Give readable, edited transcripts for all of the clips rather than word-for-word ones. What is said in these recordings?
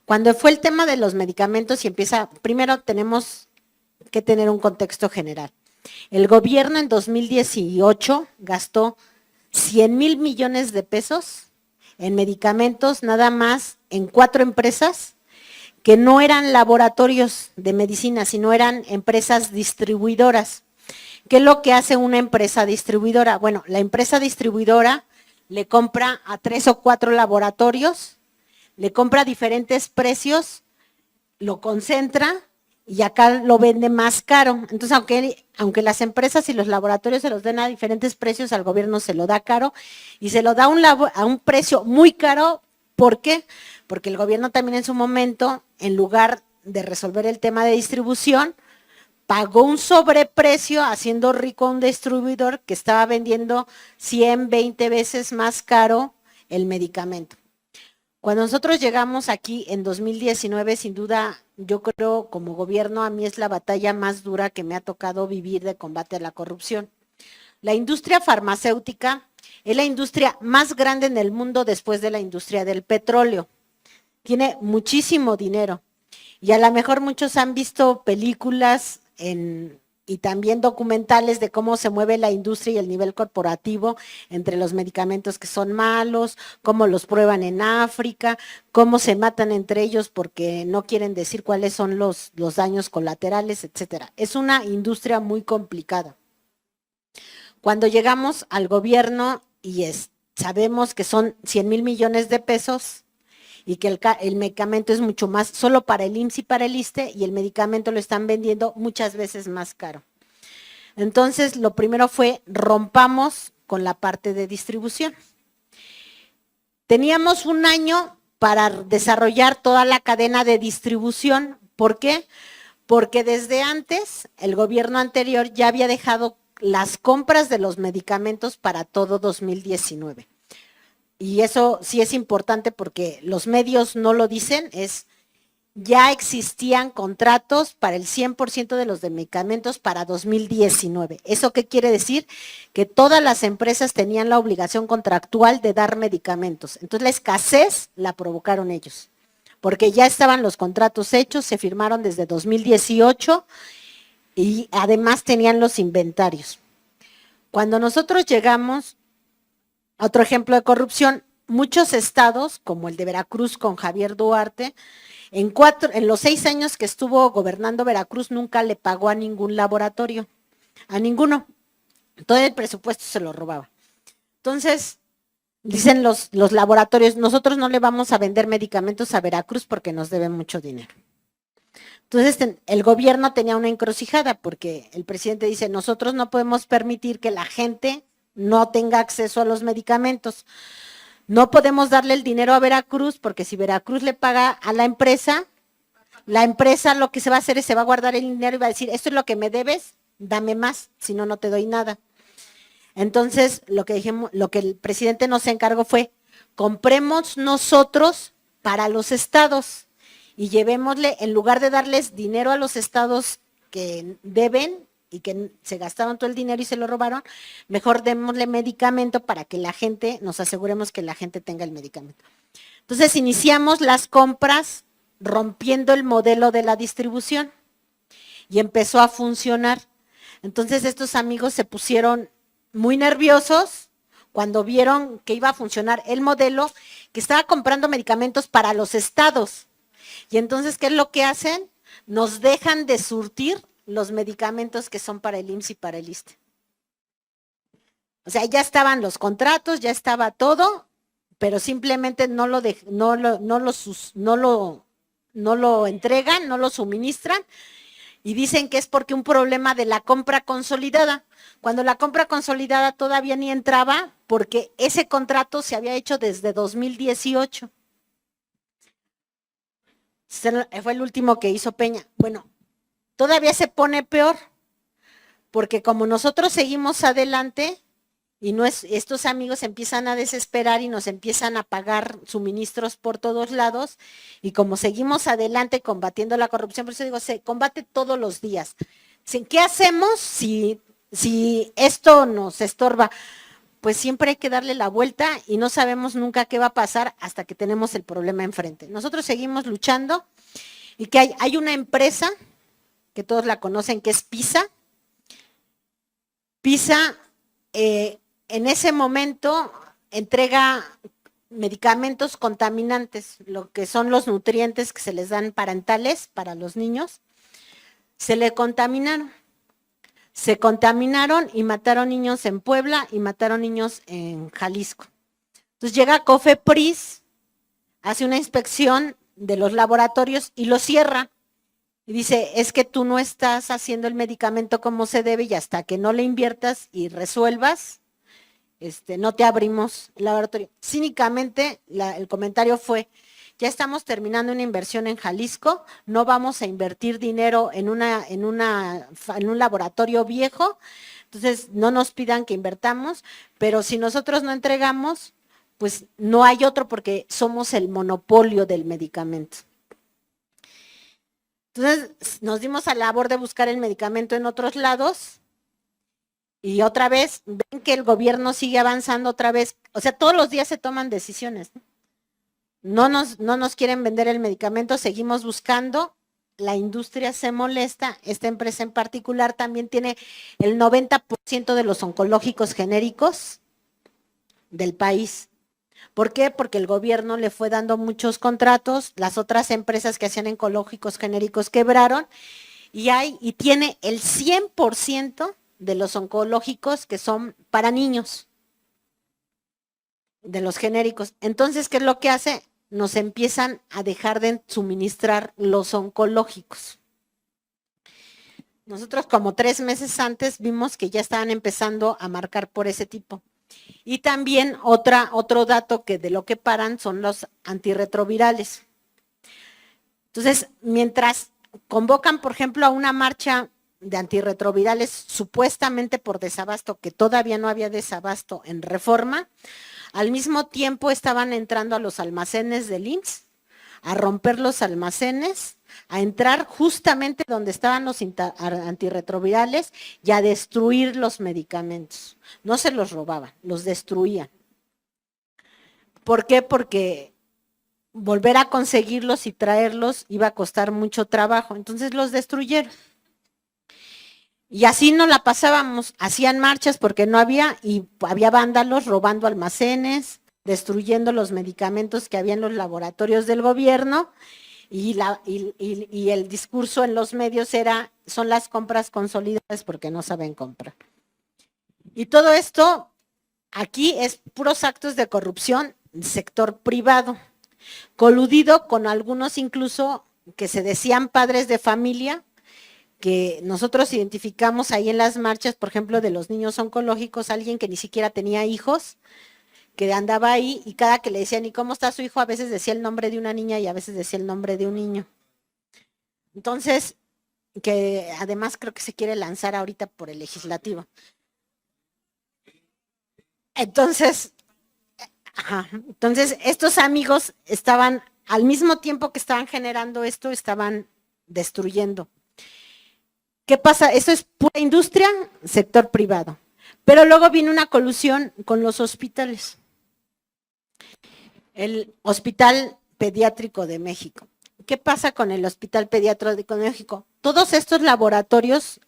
Cuando fue el tema de los medicamentos y empieza, primero tenemos que tener un contexto general. El gobierno en 2018 gastó 100,000 millones de pesos en medicamentos nada más en 4 empresas que no eran laboratorios de medicina, sino eran empresas distribuidoras. ¿Qué es lo que hace una empresa distribuidora? Bueno, la empresa distribuidora le compra a 3 o 4 laboratorios, le compra a diferentes precios, lo concentra y acá lo vende más caro. Entonces, aunque las empresas y los laboratorios se los den a diferentes precios, al gobierno se lo da caro y se lo da a un precio muy caro. ¿Por qué? Porque el gobierno también en su momento, en lugar de resolver el tema de distribución, pagó un sobreprecio haciendo rico a un distribuidor que estaba vendiendo 100, 20 veces más caro el medicamento. Cuando nosotros llegamos aquí en 2019, sin duda, yo creo como gobierno, a mí es la batalla más dura que me ha tocado vivir de combate a la corrupción. La industria farmacéutica es la industria más grande en el mundo después de la industria del petróleo. Tiene muchísimo dinero. Y a lo mejor muchos han visto películas y también documentales de cómo se mueve la industria y el nivel corporativo entre los medicamentos que son malos, cómo los prueban en África, cómo se matan entre ellos porque no quieren decir cuáles son los daños colaterales, etcétera. Es una industria muy complicada. Cuando llegamos al gobierno y sabemos que son 100,000 millones de pesos, y que el medicamento es mucho más, solo para el IMSS y para el ISSSTE, y el medicamento lo están vendiendo muchas veces más caro. Entonces, lo primero fue, rompamos con la parte de distribución. Teníamos un año para desarrollar toda la cadena de distribución. ¿Por qué? Porque desde antes, el gobierno anterior ya había dejado las compras de los medicamentos para todo 2019. Y eso sí es importante porque los medios no lo dicen, ya existían contratos para el 100% de los medicamentos para 2019. ¿Eso qué quiere decir? Que todas las empresas tenían la obligación contractual de dar medicamentos. Entonces la escasez la provocaron ellos, porque ya estaban los contratos hechos, se firmaron desde 2018 y además tenían los inventarios. Cuando nosotros llegamos, otro ejemplo de corrupción, muchos estados, como el de Veracruz con Javier Duarte, en los 6 años que estuvo gobernando Veracruz nunca le pagó a ningún laboratorio, a ninguno. Todo el presupuesto se lo robaba. Entonces, dicen los laboratorios, nosotros no le vamos a vender medicamentos a Veracruz porque nos debe mucho dinero. Entonces, el gobierno tenía una encrucijada porque el presidente dice, nosotros no podemos permitir que la gente no tenga acceso a los medicamentos. No podemos darle el dinero a Veracruz porque si Veracruz le paga a la empresa lo que se va a hacer es se va a guardar el dinero y va a decir, esto es lo que me debes, dame más, si no, no te doy nada. Entonces, lo que el presidente nos encargó fue, compremos nosotros para los estados y llevémosle, en lugar de darles dinero a los estados que deben, y que se gastaron todo el dinero y se lo robaron, mejor démosle medicamento para que la gente, nos aseguremos que la gente tenga el medicamento. Entonces iniciamos las compras rompiendo el modelo de la distribución y empezó a funcionar. Entonces estos amigos se pusieron muy nerviosos cuando vieron que iba a funcionar el modelo, que estaba comprando medicamentos para los estados. Y entonces, ¿qué es lo que hacen? Nos dejan de surtir los medicamentos que son para el IMSS y para el ISSSTE. O sea, ya estaban los contratos, ya estaba todo, pero simplemente no lo entregan, no lo suministran y dicen que es porque un problema de la compra consolidada. Cuando la compra consolidada todavía ni entraba porque ese contrato se había hecho desde 2018. Fue el último que hizo Peña. Bueno, todavía se pone peor, porque como nosotros seguimos adelante y estos amigos empiezan a desesperar y nos empiezan a pagar suministros por todos lados, y como seguimos adelante combatiendo la corrupción, por eso digo, se combate todos los días. ¿Qué hacemos si esto nos estorba? pues siempre hay que darle la vuelta y no sabemos nunca qué va a pasar hasta que tenemos el problema enfrente. Nosotros seguimos luchando y que hay una empresa que todos la conocen, que es PISA. PISA en ese momento entrega medicamentos contaminantes, lo que son los nutrientes que se les dan parentales para los niños, se le contaminaron. Se contaminaron y mataron niños en Puebla y mataron niños en Jalisco. Entonces llega COFEPRIS, hace una inspección de los laboratorios y lo cierra. Y dice, es que tú no estás haciendo el medicamento como se debe y hasta que no le inviertas y resuelvas, no te abrimos el laboratorio. Cínicamente el comentario fue, ya estamos terminando una inversión en Jalisco, no vamos a invertir dinero en un laboratorio viejo, entonces no nos pidan que invertamos, pero si nosotros no entregamos, pues no hay otro porque somos el monopolio del medicamento. Entonces nos dimos a la labor de buscar el medicamento en otros lados y otra vez ven que el gobierno sigue avanzando otra vez, o sea, todos los días se toman decisiones, ¿no? No nos quieren vender el medicamento, seguimos buscando, la industria se molesta, esta empresa en particular también tiene el 90% de los oncológicos genéricos del país. ¿Por qué? Porque el gobierno le fue dando muchos contratos, las otras empresas que hacían oncológicos genéricos quebraron y tiene el 100% de los oncológicos que son para niños, de los genéricos. Entonces, ¿qué es lo que hace? Nos empiezan a dejar de suministrar los oncológicos. Nosotros como 3 meses antes vimos que ya estaban empezando a marcar por ese tipo. Y también otro dato que de lo que paran son los antirretrovirales. Entonces, mientras convocan, por ejemplo, a una marcha de antirretrovirales supuestamente por desabasto, que todavía no había desabasto en Reforma, al mismo tiempo estaban entrando a los almacenes del IMSS, a romper los almacenes, a entrar justamente donde estaban los antirretrovirales y a destruir los medicamentos. No se los robaban, los destruían. ¿Por qué? Porque volver a conseguirlos y traerlos iba a costar mucho trabajo, entonces los destruyeron. Y así nos la pasábamos, hacían marchas porque no había, y había vándalos robando almacenes, destruyendo los medicamentos que había en los laboratorios del gobierno, y el discurso en los medios era, son las compras consolidadas porque no saben comprar. Y todo esto aquí es puros actos de corrupción del sector privado, coludido con algunos incluso que se decían padres de familia, que nosotros identificamos ahí en las marchas, por ejemplo, de los niños oncológicos, alguien que ni siquiera tenía hijos, que andaba ahí y cada que le decían, ¿y cómo está su hijo? A veces decía el nombre de una niña y a veces decía el nombre de un niño. Entonces, que además creo que se quiere lanzar ahorita por el legislativo. Entonces, estos amigos estaban, al mismo tiempo que estaban generando esto, estaban destruyendo. ¿Qué pasa? Eso es pura industria, sector privado. Pero luego viene una colusión con los hospitales. El Hospital Pediátrico de México. ¿Qué pasa con el Hospital Pediátrico de México? Todos estos laboratorios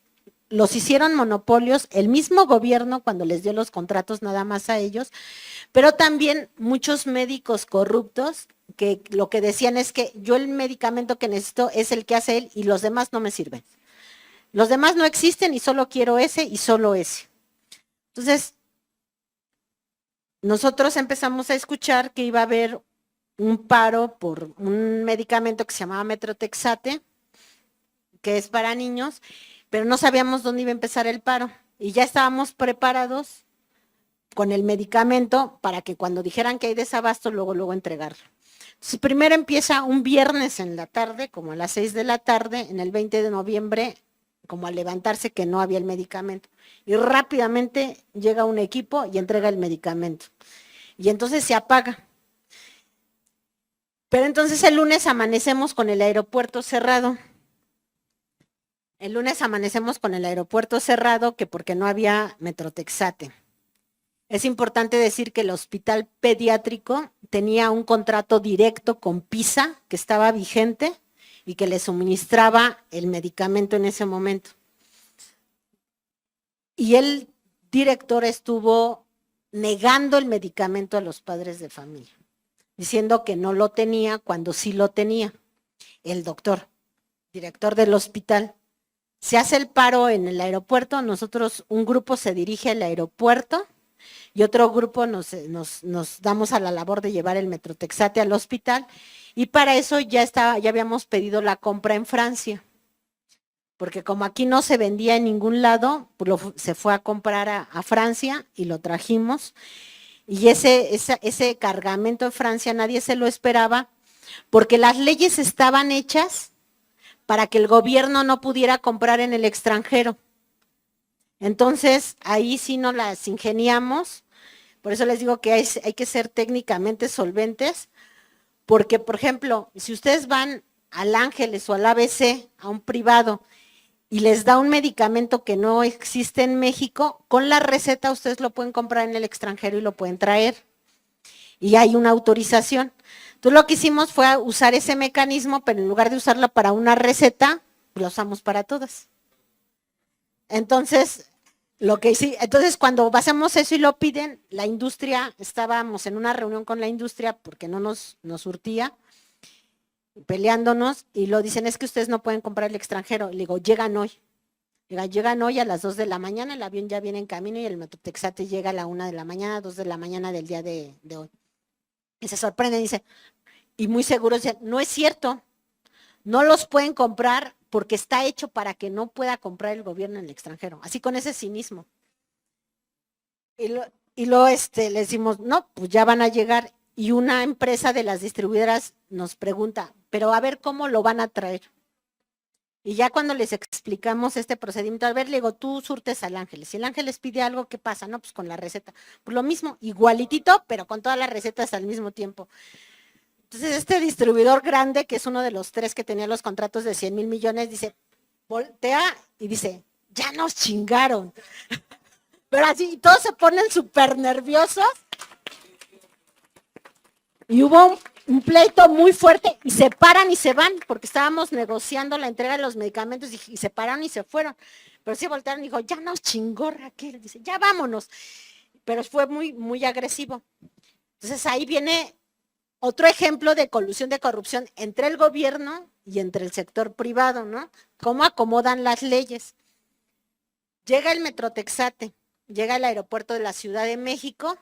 los hicieron monopolios, el mismo gobierno cuando les dio los contratos nada más a ellos, pero también muchos médicos corruptos que lo que decían es que yo el medicamento que necesito es el que hace él y los demás no me sirven. Los demás no existen y solo quiero ese y solo ese. Entonces, nosotros empezamos a escuchar que iba a haber un paro por un medicamento que se llamaba Metrotexate, que es para niños, pero no sabíamos dónde iba a empezar el paro. Y ya estábamos preparados con el medicamento para que cuando dijeran que hay desabasto, luego entregarlo. Entonces, primero empieza un viernes en la tarde, como a las 6 de la tarde, en el 20 de noviembre, como al levantarse que no había el medicamento. Y rápidamente llega un equipo y entrega el medicamento. Y entonces se apaga. Pero entonces el lunes amanecemos con el aeropuerto cerrado. El lunes amanecemos con el aeropuerto cerrado que porque no había Metrotexate. Es importante decir que el hospital pediátrico tenía un contrato directo con PISA que estaba vigente y que le suministraba el medicamento en ese momento. Y el director estuvo negando el medicamento a los padres de familia, diciendo que no lo tenía cuando sí lo tenía. El doctor, director del hospital, se hace el paro en el aeropuerto, nosotros, un grupo se dirige al aeropuerto y otro grupo nos damos a la labor de llevar el Metrotexate al hospital, y para eso ya habíamos pedido la compra en Francia, porque como aquí no se vendía en ningún lado, pues se fue a comprar a Francia y lo trajimos, y ese cargamento en Francia nadie se lo esperaba, porque las leyes estaban hechas para que el gobierno no pudiera comprar en el extranjero. Entonces, ahí sí nos las ingeniamos. Por eso les digo que hay que ser técnicamente solventes, porque, por ejemplo, si ustedes van al Ángeles o al ABC, a un privado, y les da un medicamento que no existe en México, con la receta ustedes lo pueden comprar en el extranjero y lo pueden traer. Y hay una autorización. Entonces, lo que hicimos fue usar ese mecanismo, pero en lugar de usarla para una receta, la usamos para todas. Entonces, cuando hacemos eso y lo piden, la industria, estábamos en una reunión con la industria porque no nos surtía, peleándonos, y lo dicen, es que ustedes no pueden comprar el extranjero. Le digo, llegan hoy a las 2 de la mañana, el avión ya viene en camino y el Metrotexate llega a la 1 de la mañana, 2 de la mañana del día de hoy. Y se sorprende, dice, y muy seguro, dice, no es cierto, no los pueden comprar porque está hecho para que no pueda comprar el gobierno en el extranjero, así con ese cinismo. Y luego le decimos, no, pues ya van a llegar, y una empresa de las distribuidoras nos pregunta, pero a ver cómo lo van a traer. Y ya cuando les explicamos este procedimiento, a ver, le digo, tú surtes al Ángeles. Si el Ángeles pide algo, ¿qué pasa? No, pues con la receta. Pues lo mismo, igualitito, pero con todas las recetas al mismo tiempo. Entonces, este distribuidor grande, que es uno de los 3 que tenía los contratos de 100 mil millones, dice, voltea y dice, ya nos chingaron. Pero así, todos se ponen súper nerviosos. Y hubo un pleito muy fuerte y se paran y se van, porque estábamos negociando la entrega de los medicamentos y se pararon y se fueron. Pero sí voltearon y dijo, ya nos chingó Raquel, dice, ya vámonos. Pero fue muy, muy agresivo. Entonces ahí viene otro ejemplo de colusión de corrupción entre el gobierno y entre el sector privado, ¿no? Cómo acomodan las leyes. Llega el Metrotexate, llega al aeropuerto de la Ciudad de México,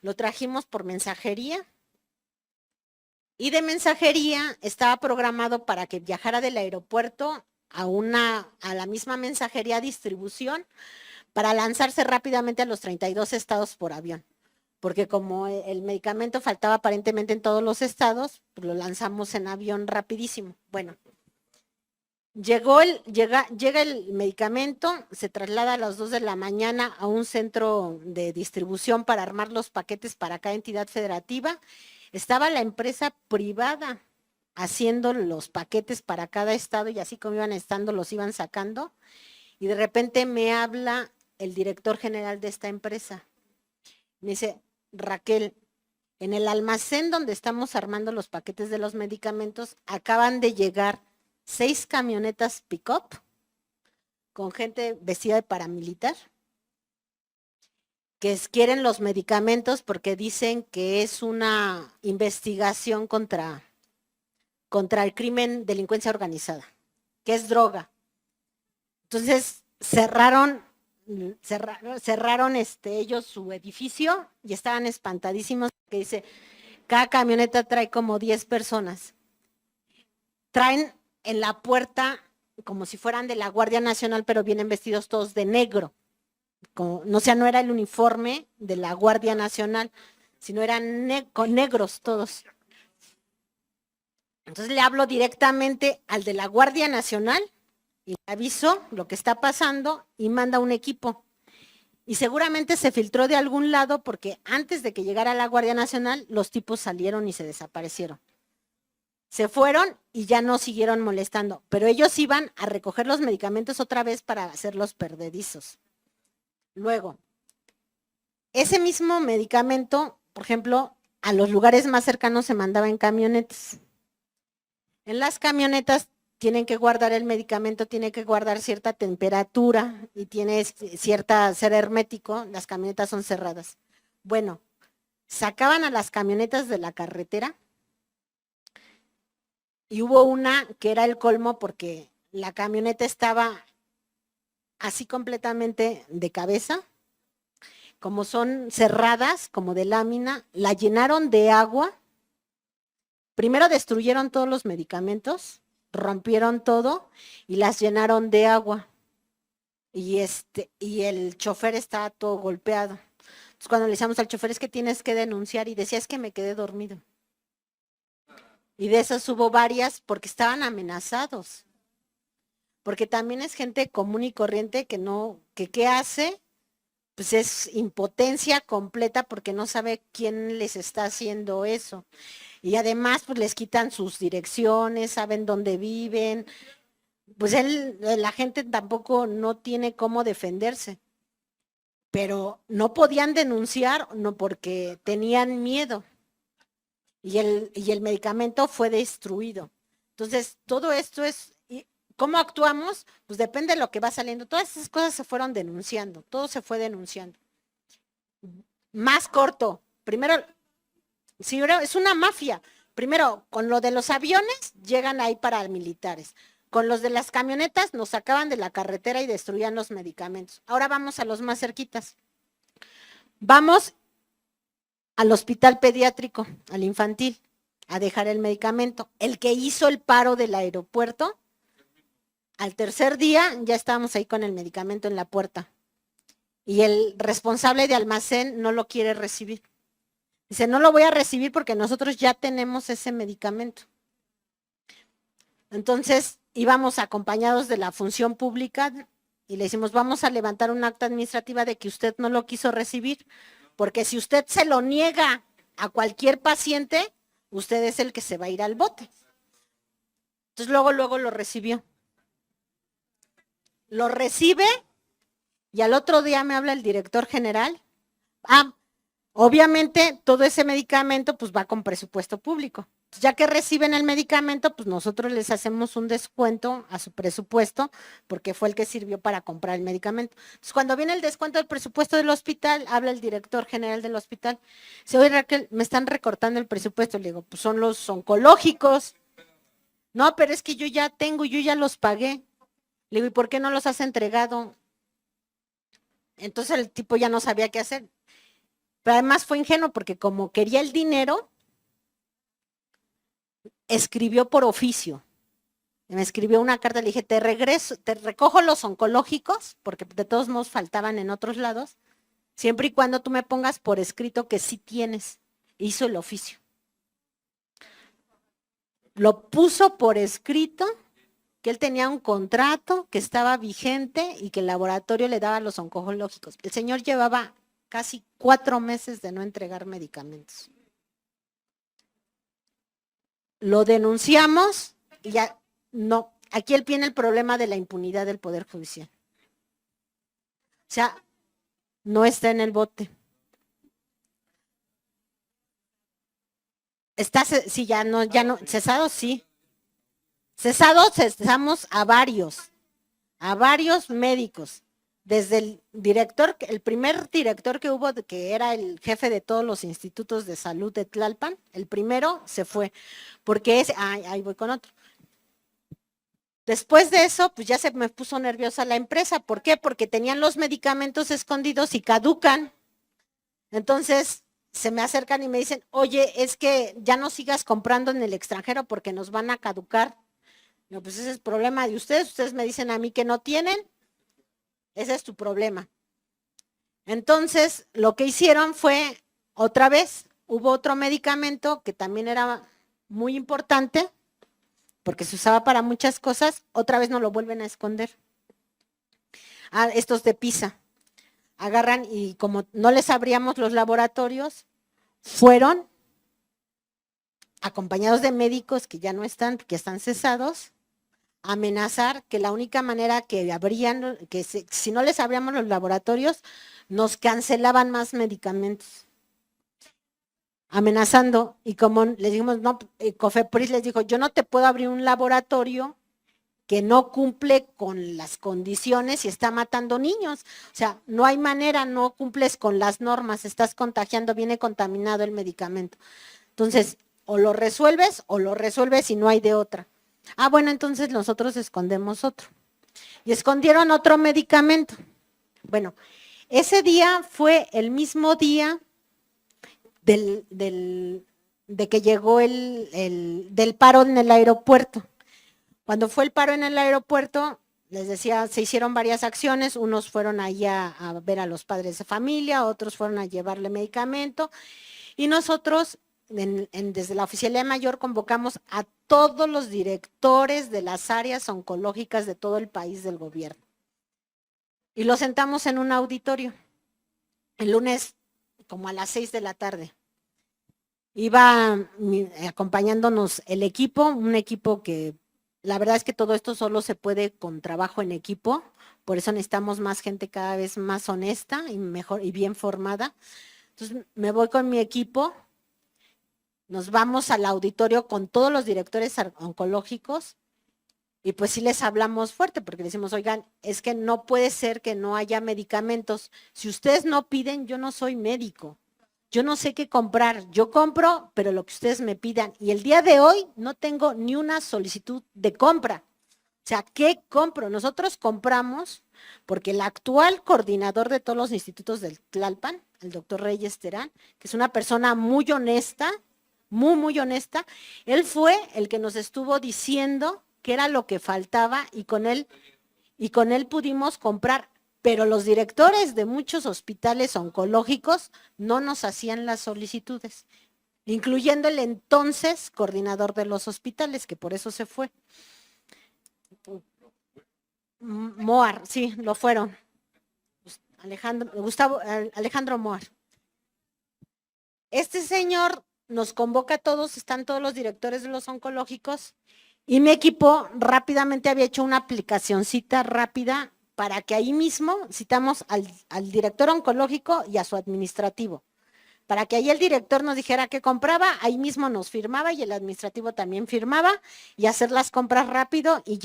lo trajimos por mensajería, y de mensajería estaba programado para que viajara del aeropuerto a la misma mensajería distribución para lanzarse rápidamente a los 32 estados por avión, porque como el medicamento faltaba aparentemente en todos los estados, pues lo lanzamos en avión rapidísimo. Bueno, llega el medicamento, se traslada a las 2 de la mañana a un centro de distribución para armar los paquetes para cada entidad federativa. Estaba la empresa privada haciendo los paquetes para cada estado, y así como iban estando, los iban sacando. Y de repente me habla el director general de esta empresa. Me dice, Raquel, en el almacén donde estamos armando los paquetes de los medicamentos, acaban de llegar 6 camionetas pick-up con gente vestida de paramilitar, que quieren los medicamentos porque dicen que es una investigación contra el crimen, delincuencia organizada, que es droga. Entonces cerraron ellos su edificio y estaban espantadísimos, que dice, cada camioneta trae como 10 personas. Traen en la puerta como si fueran de la Guardia Nacional, pero vienen vestidos todos de negro. No era el uniforme de la Guardia Nacional, sino eran negros todos. Entonces le hablo directamente al de la Guardia Nacional y le aviso lo que está pasando y manda un equipo. Y seguramente se filtró de algún lado porque antes de que llegara la Guardia Nacional, los tipos salieron y se desaparecieron. Se fueron y ya no siguieron molestando, pero ellos iban a recoger los medicamentos otra vez para hacerlos perdedizos. Luego, ese mismo medicamento, por ejemplo, a los lugares más cercanos se mandaba en camionetas. En las camionetas tienen que guardar el medicamento, tiene que guardar cierta temperatura y tiene cierta, ser hermético, las camionetas son cerradas. Bueno, sacaban a las camionetas de la carretera y hubo una que era el colmo porque la camioneta estaba así completamente de cabeza, como son cerradas, como de lámina, la llenaron de agua. Primero destruyeron todos los medicamentos, rompieron todo y las llenaron de agua. Y el chofer estaba todo golpeado. Entonces, cuando le decíamos al chofer, es que tienes que denunciar, y decía, es que me quedé dormido. Y de esas hubo varias porque estaban amenazados. Porque también es gente común y corriente que no, que qué hace, pues es impotencia completa porque no sabe quién les está haciendo eso. Y además, pues les quitan sus direcciones, saben dónde viven. Pues la gente tampoco no tiene cómo defenderse. Pero no podían denunciar, no, porque tenían miedo. Y el medicamento fue destruido. Entonces, todo esto es, ¿cómo actuamos? Pues depende de lo que va saliendo. Todas esas cosas se fueron denunciando, todo se fue denunciando. Más corto, primero, sí, es una mafia. Primero, con lo de los aviones, llegan ahí paramilitares. Con los de las camionetas, nos sacaban de la carretera y destruían los medicamentos. Ahora vamos a los más cerquitas. Vamos al hospital pediátrico, al infantil, a dejar el medicamento. El que hizo el paro del aeropuerto, al tercer día ya estábamos ahí con el medicamento en la puerta. Y el responsable de almacén no lo quiere recibir. Dice, no lo voy a recibir porque nosotros ya tenemos ese medicamento. Entonces íbamos acompañados de la función pública y le decimos, vamos a levantar un acta administrativa de que usted no lo quiso recibir, porque si usted se lo niega a cualquier paciente, usted es el que se va a ir al bote. Entonces luego lo recibió. Lo recibe y al otro día me habla el director general. Obviamente todo ese medicamento pues va con presupuesto público. Ya que reciben el medicamento, pues nosotros les hacemos un descuento a su presupuesto porque fue el que sirvió para comprar el medicamento. Entonces, cuando viene el descuento del presupuesto del hospital, habla el director general del hospital. Dice, oye Raquel, me están recortando el presupuesto. Le digo, pues son los oncológicos. No, pero es que yo ya tengo, yo ya los pagué. Le digo, ¿y por qué no los has entregado? Entonces el tipo ya no sabía qué hacer. Pero además fue ingenuo porque como quería el dinero, escribió por oficio. Me escribió una carta, le dije, te recojo los oncológicos, porque de todos modos faltaban en otros lados, siempre y cuando tú me pongas por escrito que sí tienes. Hizo el oficio. Lo puso por escrito, que él tenía un contrato que estaba vigente y que el laboratorio le daba los oncológicos. El señor llevaba casi 4 meses de no entregar medicamentos. Lo denunciamos y ya no. Aquí viene el problema de la impunidad del Poder Judicial. O sea, no está en el bote. Está, sí, ya no, cesado sí. Cesamos a varios médicos. Desde el director, el primer director que hubo, que era el jefe de todos los institutos de salud de Tlalpan, el primero se fue, porque ahí voy con otro. Después de eso, pues ya se me puso nerviosa la empresa. ¿Por qué? Porque tenían los medicamentos escondidos y caducan. Entonces, se me acercan y me dicen, oye, es que ya no sigas comprando en el extranjero porque nos van a caducar. No, pues ese es el problema de ustedes me dicen a mí que no tienen. Ese es tu problema. Entonces, lo que hicieron fue, otra vez, hubo otro medicamento que también era muy importante, porque se usaba para muchas cosas, otra vez nos lo vuelven a esconder. Estos de Pisa. Agarran y como no les abríamos los laboratorios, fueron acompañados de médicos que ya no están, que están cesados, amenazar que la única manera que abrían, si no les abríamos los laboratorios, nos cancelaban más medicamentos. Amenazando, y como les dijimos, no, COFEPRIS les dijo, yo no te puedo abrir un laboratorio que no cumple con las condiciones y está matando niños. O sea, no hay manera, no cumples con las normas, estás contagiando, viene contaminado el medicamento. Entonces, o lo resuelves y no hay de otra. Ah, bueno, entonces nosotros escondemos otro. Y escondieron otro medicamento. Bueno, ese día fue el mismo día de que llegó del paro en el aeropuerto. Cuando fue el paro en el aeropuerto, les decía, se hicieron varias acciones, unos fueron allá a ver a los padres de familia, otros fueron a llevarle medicamento, y nosotros desde la Oficialía Mayor convocamos a todos los directores de las áreas oncológicas de todo el país del gobierno. Y los sentamos en un auditorio, el lunes como a las 6 de la tarde. Iba acompañándonos el equipo, un equipo que la verdad es que todo esto solo se puede con trabajo en equipo, por eso necesitamos más gente cada vez más honesta y mejor y bien formada. Entonces me voy con mi equipo, nos vamos al auditorio con todos los directores oncológicos y pues sí les hablamos fuerte porque les decimos, oigan, es que no puede ser que no haya medicamentos. Si ustedes no piden, yo no soy médico. Yo no sé qué comprar, yo compro, pero lo que ustedes me pidan. Y el día de hoy no tengo ni una solicitud de compra. O sea, ¿qué compro? Nosotros compramos, porque el actual coordinador de todos los institutos del Tlalpan, el doctor Reyes Terán, que es una persona muy honesta, muy honesta, él fue el que nos estuvo diciendo qué era lo que faltaba y con él pudimos comprar. Pero los directores de muchos hospitales oncológicos no nos hacían las solicitudes, incluyendo el entonces coordinador de los hospitales, que por eso se fue. Moar, sí, lo fueron. Alejandro Moar. Este señor nos convoca a todos, están todos los directores de los oncológicos, y mi equipo rápidamente había hecho una aplicacioncita rápida para que ahí mismo citamos al director oncológico y a su administrativo, para que ahí el director nos dijera qué compraba, ahí mismo nos firmaba y el administrativo también firmaba y hacer las compras rápido y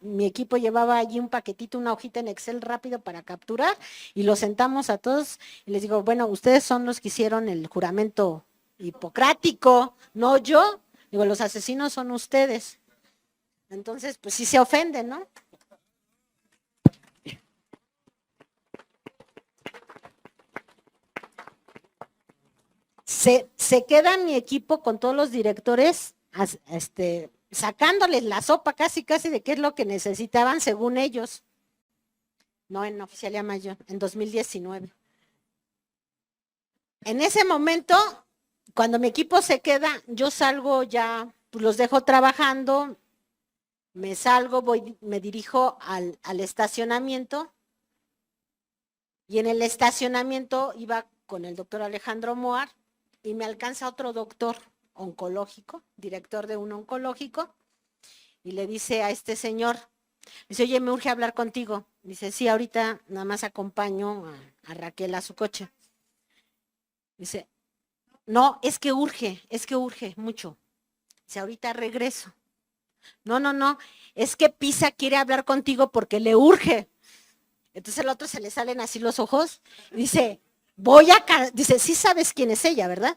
mi equipo llevaba allí un paquetito, una hojita en Excel rápido para capturar y los sentamos a todos y les digo, bueno, ustedes son los que hicieron el juramento hipocrático, no yo, digo, los asesinos son ustedes. Entonces, pues sí se ofenden, ¿no? Se queda mi equipo con todos los directores sacándoles la sopa casi de qué es lo que necesitaban según ellos. No en Oficialía Mayor, en 2019. En ese momento, cuando mi equipo se queda, yo salgo ya, pues los dejo trabajando, me salgo, me dirijo al estacionamiento y en el estacionamiento iba con el doctor Alejandro Moar y me alcanza otro doctor oncológico, director de un oncológico, y le dice a este señor, dice, oye, me urge hablar contigo. Dice, sí, ahorita nada más acompaño a Raquel a su coche. Dice, no, es que urge mucho. Dice, ahorita regreso. No, es que Pisa quiere hablar contigo porque le urge. Entonces el otro se le salen así los ojos, dice, dice, sí sabes quién es ella, ¿verdad?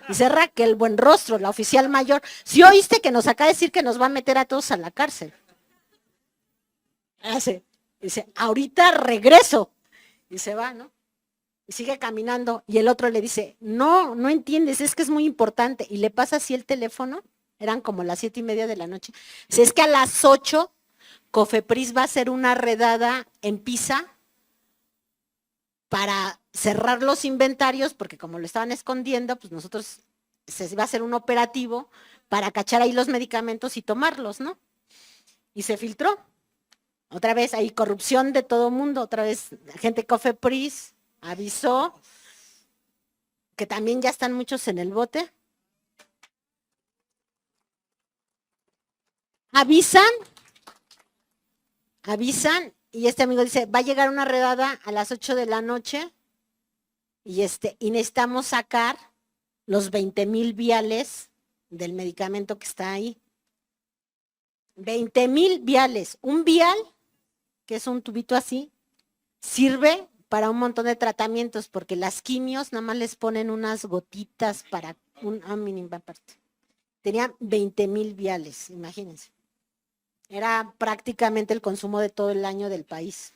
Dice Raquel Buenrostro, la oficial mayor, sí oíste que nos acaba de decir que nos va a meter a todos a la cárcel. Dice, ahorita regreso. Y se va, ¿no? Y sigue caminando, y el otro le dice, no entiendes, es que es muy importante, y le pasa así el teléfono, eran como las 7:30 de la noche, dice, es que a las 8 COFEPRIS va a hacer una redada en Pisa para cerrar los inventarios, porque como lo estaban escondiendo, pues nosotros se iba a hacer un operativo para cachar ahí los medicamentos y tomarlos, ¿no? Y se filtró. Otra vez hay corrupción de todo mundo, otra vez gente COFEPRIS avisó que también ya están muchos en el bote. Avisan avisan y este amigo dice, va a llegar una redada a las 8 de la noche y necesitamos sacar los 20,000 viales del medicamento que está ahí. 20,000 viales. Un vial, que es un tubito así, sirve para un montón de tratamientos, porque las quimios nada más les ponen unas gotitas para una mínima parte. Tenían 20,000 viales, imagínense. Era prácticamente el consumo de todo el año del país.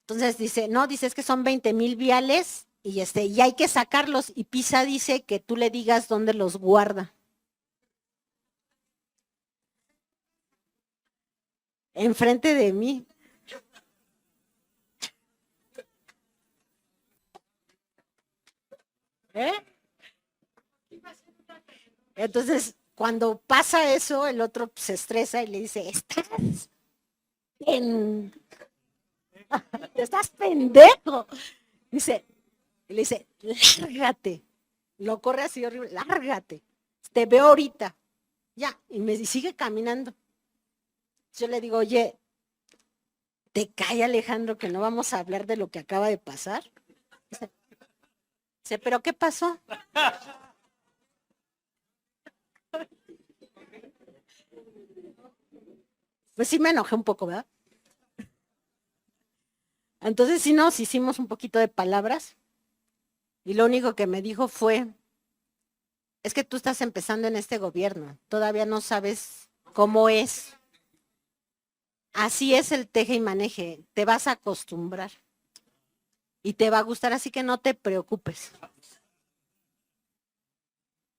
Entonces dice, no, dice, es que son 20,000 viales y hay que sacarlos. Y PISA dice que tú le digas dónde los guarda. Enfrente de mí. ¿Eh? Entonces, cuando pasa eso, el otro se estresa y le dice, estás pendejo. Le dice, lárgate. Lo corre así horrible, lárgate. Te veo ahorita. Ya, y sigue caminando. Yo le digo, oye, ¿te cae, Alejandro, que no vamos a hablar de lo que acaba de pasar? Dice, ¿pero qué pasó? Pues sí me enojé un poco, ¿verdad? Entonces sí nos hicimos un poquito de palabras y lo único que me dijo fue, es que tú estás empezando en este gobierno, todavía no sabes cómo es. Así es el teje y maneje, te vas a acostumbrar y te va a gustar, así que no te preocupes.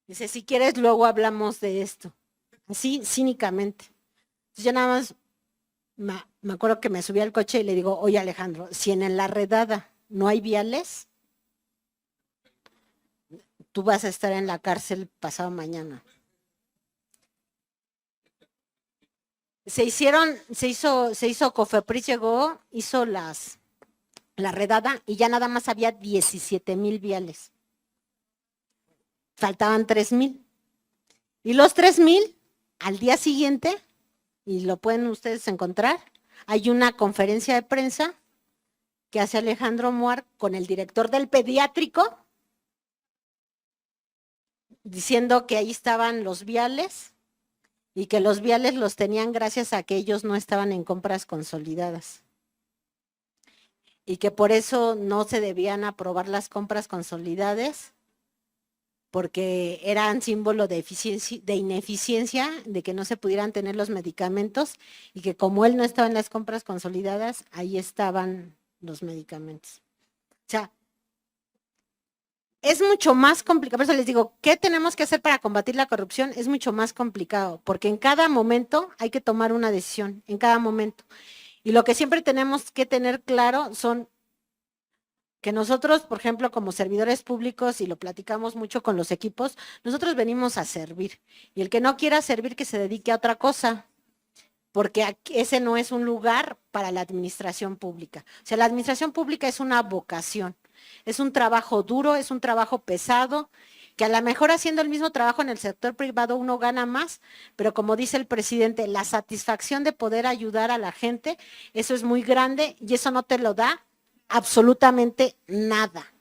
Dice, si quieres luego hablamos de esto, así cínicamente. Entonces yo nada más me acuerdo que me subí al coche y le digo, oye Alejandro, si en la redada no hay viales, tú vas a estar en la cárcel pasado mañana. Se hizo Cofepris, llegó, hizo la redada y ya nada más había 17,000 viales. Faltaban 3,000. Y los 3,000, al día siguiente, y lo pueden ustedes encontrar, hay una conferencia de prensa que hace Alejandro Muar con el director del pediátrico, diciendo que ahí estaban los viales y que los viales los tenían gracias a que ellos no estaban en compras consolidadas. Y que por eso no se debían aprobar las compras consolidadas, porque eran símbolo de ineficiencia, de que no se pudieran tener los medicamentos, y que como él no estaba en las compras consolidadas, ahí estaban los medicamentos. O sea, es mucho más complicado. Por eso les digo, ¿qué tenemos que hacer para combatir la corrupción? Es mucho más complicado, porque en cada momento hay que tomar una decisión, en cada momento. Y lo que siempre tenemos que tener claro son que nosotros, por ejemplo, como servidores públicos, y lo platicamos mucho con los equipos, nosotros venimos a servir. Y el que no quiera servir, que se dedique a otra cosa, porque ese no es un lugar para la administración pública. O sea, la administración pública es una vocación, es un trabajo duro, es un trabajo pesado, que a lo mejor haciendo el mismo trabajo en el sector privado uno gana más, pero como dice el presidente, la satisfacción de poder ayudar a la gente, eso es muy grande y eso no te lo da absolutamente nada.